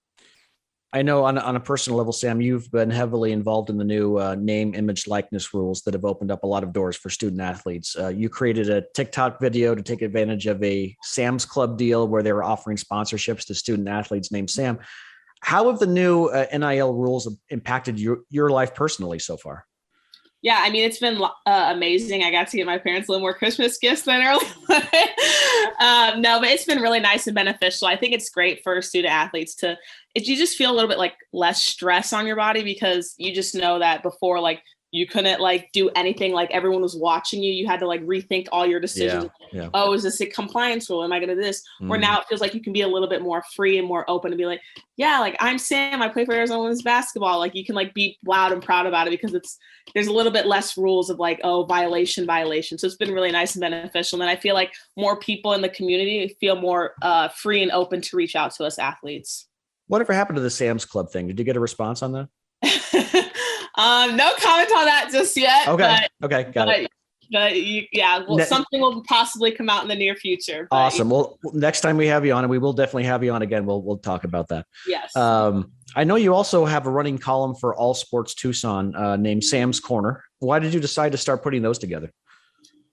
I know on a personal level, Sam, you've been heavily involved in the new name, image, likeness rules that have opened up a lot of doors for student athletes. You created a TikTok video to take advantage of a Sam's Club deal where they were offering sponsorships to student athletes named Sam. How have the new NIL rules impacted your life personally so far? Yeah, I mean, it's been amazing. I got to get my parents a little more Christmas gifts than early. No, but it's been really nice and beneficial. I think it's great for student athletes you just feel a little bit like less stress on your body because you just know that before, like, You couldn't like do anything, like everyone was watching you. You had to like rethink all your decisions. Yeah. Oh, is this a compliance rule? Am I going to do this? Where now it feels like you can be a little bit more free and more open to be like, yeah, like I'm Sam, I play for Arizona women's basketball. Like you can like be loud and proud about it because there's a little bit less rules of like, oh, violation. So it's been really nice and beneficial. And then I feel like more people in the community feel more free and open to reach out to us athletes. Whatever happened to the Sam's Club thing? Did you get a response on that? No comment on that just yet. Okay. Got it. But something will possibly come out in the near future. Awesome. Well, next time we have you on, and we will definitely have you on again, we'll talk about that. Yes. I know you also have a running column for All Sports Tucson named Sam's Corner. Why did you decide to start putting those together?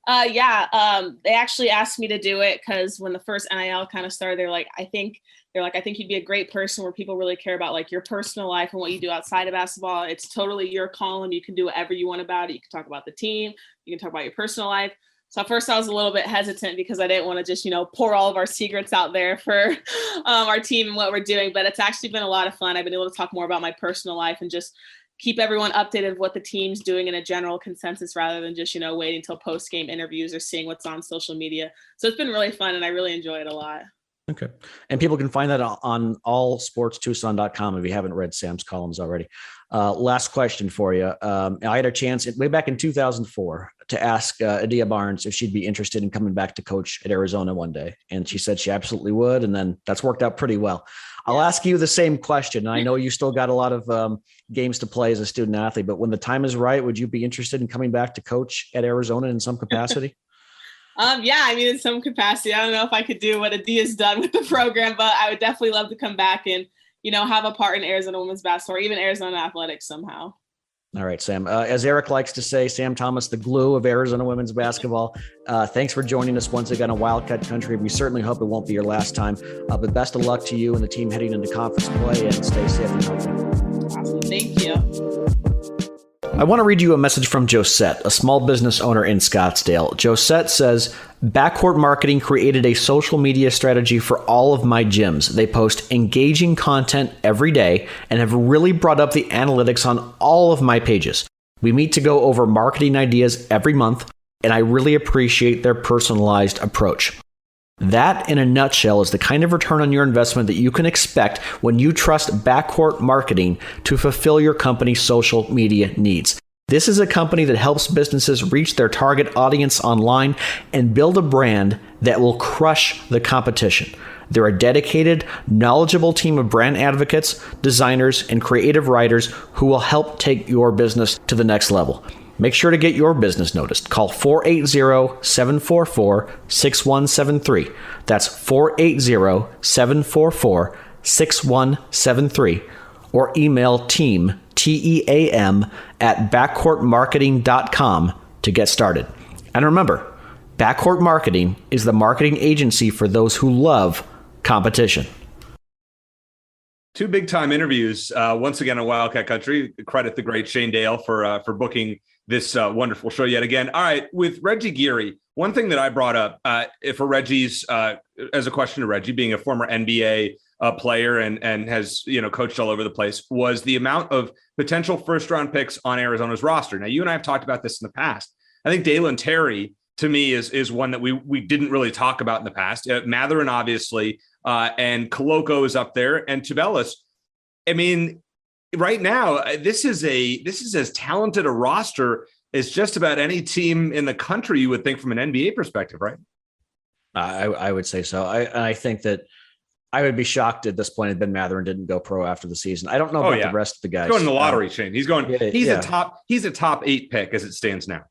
They actually asked me to do it because when the first NIL kind of started, I think you'd be a great person where people really care about like your personal life and what you do outside of basketball. It's totally your column. You can do whatever you want about it. You can talk about the team. You can talk about your personal life. So at first I was a little bit hesitant because I didn't want to just, pour all of our secrets out there for our team and what we're doing. But it's actually been a lot of fun. I've been able to talk more about my personal life and just keep everyone updated of what the team's doing in a general consensus rather than just, waiting until post-game interviews or seeing what's on social media. So it's been really fun and I really enjoy it a lot. Okay. And people can find that on allsportstucson.com if you haven't read Sam's columns already. Last question for you. I had a chance way back in 2004 to ask Adia Barnes if she'd be interested in coming back to coach at Arizona one day. And she said she absolutely would. And then that's worked out pretty well. I'll ask you the same question. I know you still got a lot of games to play as a student athlete, but when the time is right, would you be interested in coming back to coach at Arizona in some capacity? In some capacity. I don't know if I could do what Adia's done with the program, but I would definitely love to come back and, have a part in Arizona women's basketball or even Arizona athletics somehow. All right, Sam. As Eric likes to say, Sam Thomas, the glue of Arizona women's basketball. Thanks for joining us once again on Wildcat Country. We certainly hope it won't be your last time. But best of luck to you and the team heading into conference play, and stay safe and healthy. Awesome. Thank you. I want to read you a message from Josette, a small business owner in Scottsdale. Josette says, Backcourt Marketing created a social media strategy for all of my gyms. They post engaging content every day and have really brought up the analytics on all of my pages. We meet to go over marketing ideas every month, and I really appreciate their personalized approach. That, in a nutshell, is the kind of return on your investment that you can expect when you trust Backcourt Marketing to fulfill your company's social media needs. This is a company that helps businesses reach their target audience online and build a brand that will crush the competition. They're a dedicated, knowledgeable team of brand advocates, designers, and creative writers who will help take your business to the next level. Make sure to get your business noticed. Call 480-744-6173. That's 480-744-6173. Or email team, TEAM, at backcourtmarketing.com to get started. And remember, Backcourt Marketing is the marketing agency for those who love competition. Two big-time interviews, once again on Wildcat Country. Credit the great Shane Dale for booking this wonderful show yet again. All right, with Reggie Geary, one thing that I brought up for Reggie's, as a question to Reggie, being a former NBA player and has coached all over the place, was the amount of potential first-round picks on Arizona's roster. Now, you and I have talked about this in the past. I think Dalen Terry, to me, is one that we didn't really talk about in the past. Matherin, obviously, and Koloko is up there, and Tubelis. I mean, right now, this is as talented a roster as just about any team in the country, you would think, from an NBA perspective, right? I would say so. I think that I would be shocked at this point if Ben Matherin didn't go pro after the season. I don't know about the rest of the guys. He's going in the lottery, Shane. He's a top 8 pick as it stands now.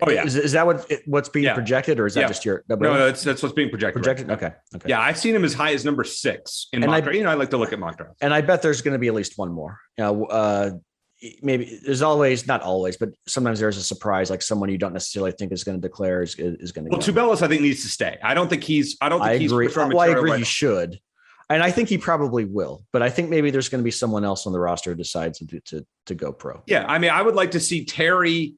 Oh yeah. Is that what's being projected, or is that just your? No, that's what's being projected. Projected. Right? Okay. Yeah, I've seen him as high as number 6 in mock draft. I like to look at mock drafts. And I bet there's going to be at least one more. Maybe there's always, not always, but sometimes there's a surprise, like someone you don't necessarily think is going to declare is going to. Well, Tubelis, I think, needs to stay. I agree. I agree. He should. And I think he probably will, but I think maybe there's going to be someone else on the roster who decides to go pro. Yeah. I mean, I would like to see Terry.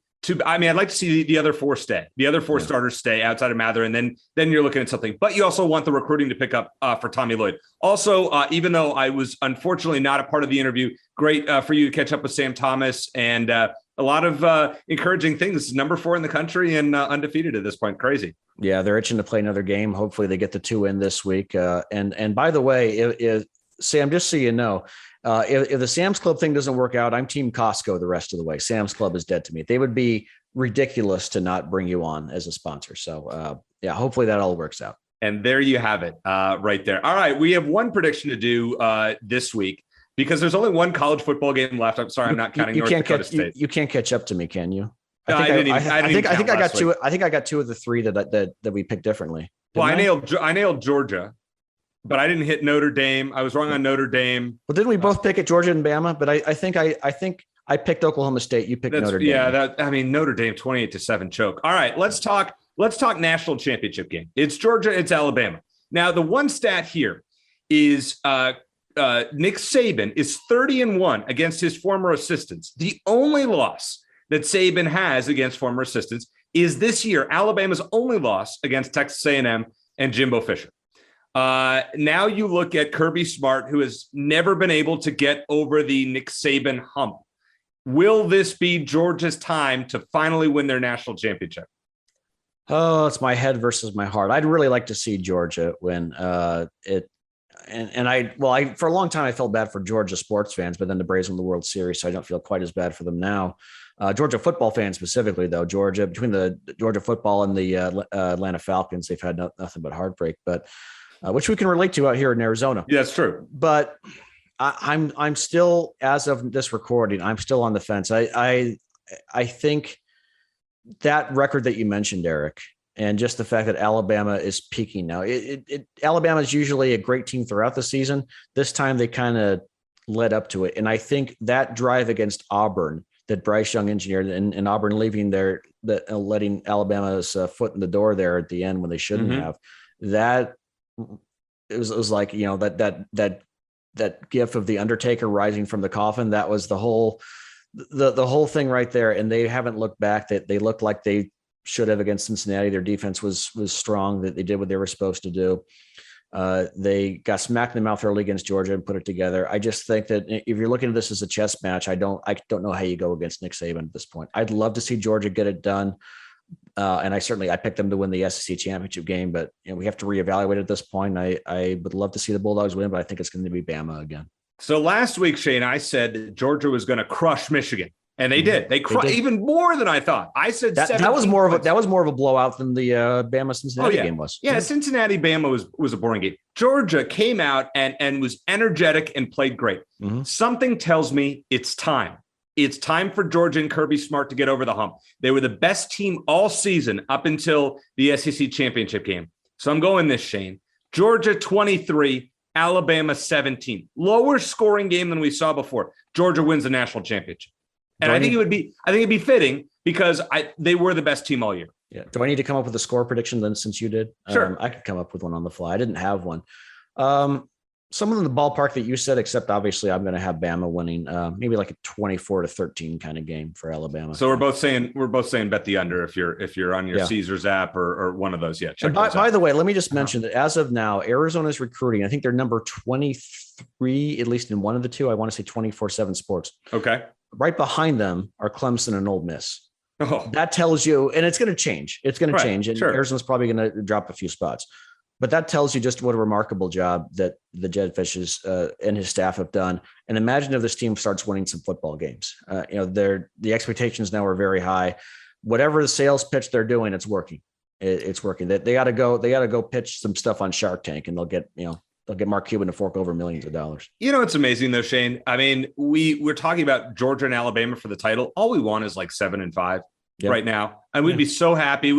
I'd like to see the other 4 stay. The other 4 starters stay outside of Mather, and then you're looking at something. But you also want the recruiting to pick up for Tommy Lloyd. Also, even though I was unfortunately not a part of the interview, great for you to catch up with Sam Thomas and a lot of encouraging things. Number 4 in the country and undefeated at this point. Crazy. Yeah, they're itching to play another game. Hopefully they get the 2 in this week. And by the way, Sam, just so you know, if the Sam's Club thing doesn't work out, I'm Team Costco the rest of the way. Sam's Club is dead to me. They would be ridiculous to not bring you on as a sponsor. So yeah, hopefully that all works out. And there you have it right there. All right, we have one prediction to do this week because there's only one college football game left. I'm sorry, I'm not counting North Dakota State. You can't catch up to me, can you? I think I got 2. I think I got 2 of the 3 that we picked differently. Well, I nailed Georgia, but I didn't hit Notre Dame. I was wrong on Notre Dame. Well, didn't we both pick at Georgia and Bama? But I think I picked Oklahoma State. You picked Notre Dame. Yeah, Notre Dame 28-7 choke. All right, let's talk national championship game. It's Georgia, it's Alabama. Now, the one stat here is Nick Saban is 30-1 against his former assistants. The only loss that Saban has against former assistants is this year Alabama's only loss against Texas A&M and Jimbo Fisher. Now you look at Kirby Smart, who has never been able to get over the Nick Saban hump. Will this be Georgia's time to finally win their national championship? Oh, it's my head versus my heart. I'd really like to see Georgia win it. And I for a long time, I felt bad for Georgia sports fans, but then the Braves won the World Series, so I don't feel quite as bad for them now. Georgia football fans specifically, though, between the Georgia football and the Atlanta Falcons, they've had nothing but heartbreak, but which we can relate to out here in Arizona. Yeah, that's true. But I'm still, as of this recording, I'm still on the fence. I think that record that you mentioned, Eric, and just the fact that Alabama is peaking now. Alabama is usually a great team throughout the season. This time they kind of led up to it. And I think that drive against Auburn that Bryce Young engineered and Auburn leaving there, letting Alabama's foot in the door there at the end when they shouldn't have, that it was like, that gif of the Undertaker rising from the coffin. That was the whole thing right there. And they haven't looked back. That they looked like they should have against Cincinnati. Their defense was strong, that they did what they were supposed to do. They got smacked in the mouth early against Georgia and put it together. I just think that if you're looking at this as a chess match, I don't know how you go against Nick Saban at this point. I'd love to see Georgia get it done. And I picked them to win the SEC championship game, but we have to reevaluate at this point. I would love to see the Bulldogs win, but I think it's going to be Bama again. So last week, Shane, I said that Georgia was going to crush Michigan. And they did. They crushed even more than I thought. I said that was more of a blowout than the Bama Cincinnati game was. Yeah, Cincinnati Bama was a boring game. Georgia came out and was energetic and played great. Mm-hmm. Something tells me it's time. It's time for Georgia and Kirby Smart to get over the hump. They were the best team all season up until the SEC championship game. So I'm going this, Shane. Georgia 23, Alabama 17. Lower scoring game than we saw before. Georgia wins the national championship. And I think it'd be fitting because they were the best team all year. Yeah. Do I need to come up with a score prediction then, since you did? Sure. I could come up with one on the fly. I didn't have one. Some in the ballpark that you said, except obviously I'm going to have Bama winning, maybe like a 24-13 kind of game for Alabama. So we're both saying bet the under if you're on your Caesars app or one of those. Yeah. By the way, let me just mention that as of now, Arizona's recruiting. I think they're number 23, at least in one of the two. I want to say 24/7 Sports. Okay. Right behind them are Clemson and Ole Miss. Oh. That tells you, and it's going to change. It's going to change, and sure. Arizona's probably going to drop a few spots. But that tells you just what a remarkable job that the Jedfish and his staff have done. And imagine if this team starts winning some football games. The expectations now are very high. Whatever the sales pitch they're doing, it's working. It's working. They got to go pitch some stuff on Shark Tank, and they'll get Mark Cuban to fork over millions of dollars. It's amazing though, Shane. I mean, we're talking about Georgia and Alabama for the title. All we want is like 7-5 right now. And we'd be so happy.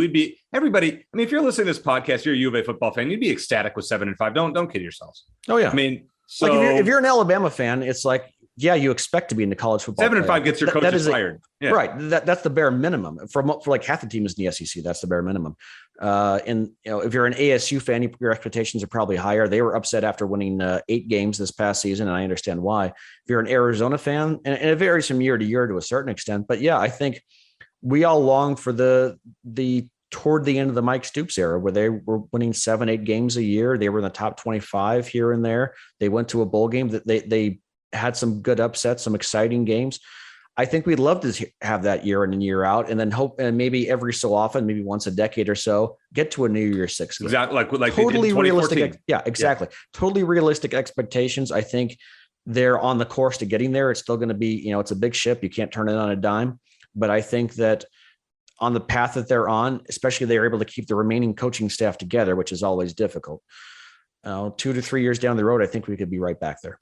Everybody. I mean, if you're listening to this podcast, you're a U of A football fan, you'd be ecstatic with 7-5. Don't kid yourselves. Oh yeah. I mean, so like if you're an Alabama fan, it's like, yeah, you expect to be in the college football. 7-5 gets your coaches fired. Right. That's the bare minimum for like half the teams in the SEC. That's the bare minimum. And if you're an ASU fan, your expectations are probably higher. They were upset after winning 8 games this past season, and I understand why. If you're an Arizona fan, and it varies from year to year to a certain extent, but yeah, I think we all long for the toward the end of the Mike Stoops era, where they were winning 7-8 games a year. They were in the top 25 here and there. They went to a bowl game that they had some good upsets, some exciting games. I think we'd love to have that year in and year out, and then hope, and maybe every so often, maybe once a decade or so, get to a New Year's Six game. Exactly, like totally realistic. Yeah, exactly. Yeah. Totally realistic expectations. I think they're on the course to getting there. It's still going to be, it's a big ship. You can't turn it on a dime. But I think that on the path that they're on, especially they're able to keep the remaining coaching staff together, which is always difficult. 2 to 3 years down the road, I think we could be right back there.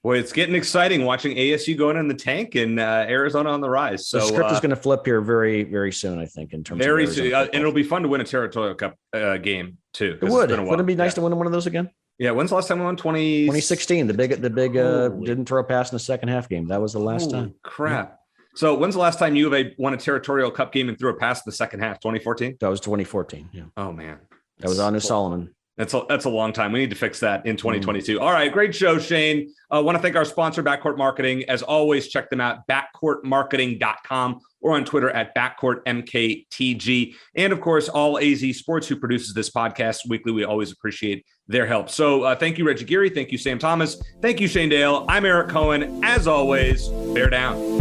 Boy, it's getting exciting watching ASU going in the tank and Arizona on the rise. So the script is going to flip here very, very soon, I think, in terms of very soon. And it'll be fun to win a Territorial Cup game too. It would. Wouldn't it be nice to win one of those again? Yeah. When's the last time we won? 2016. The big didn't throw a pass in the second half game. That was the last time. Crap. Yeah. So when's the last time U of A won a Territorial Cup game and threw a pass in the second half? 2014? That was 2014. Yeah. Oh man. That was Anu Solomon. That's a long time. We need to fix that in 2022. All right. Great show, Shane. I want to thank our sponsor, Backcourt Marketing. As always, check them out, backcourtmarketing.com or on Twitter at backcourtmktg. And of course, all AZ Sports, who produces this podcast weekly. We always appreciate their help. So thank you, Reggie Geary. Thank you, Sam Thomas. Thank you, Shane Dale. I'm Eric Cohen. As always, bear down.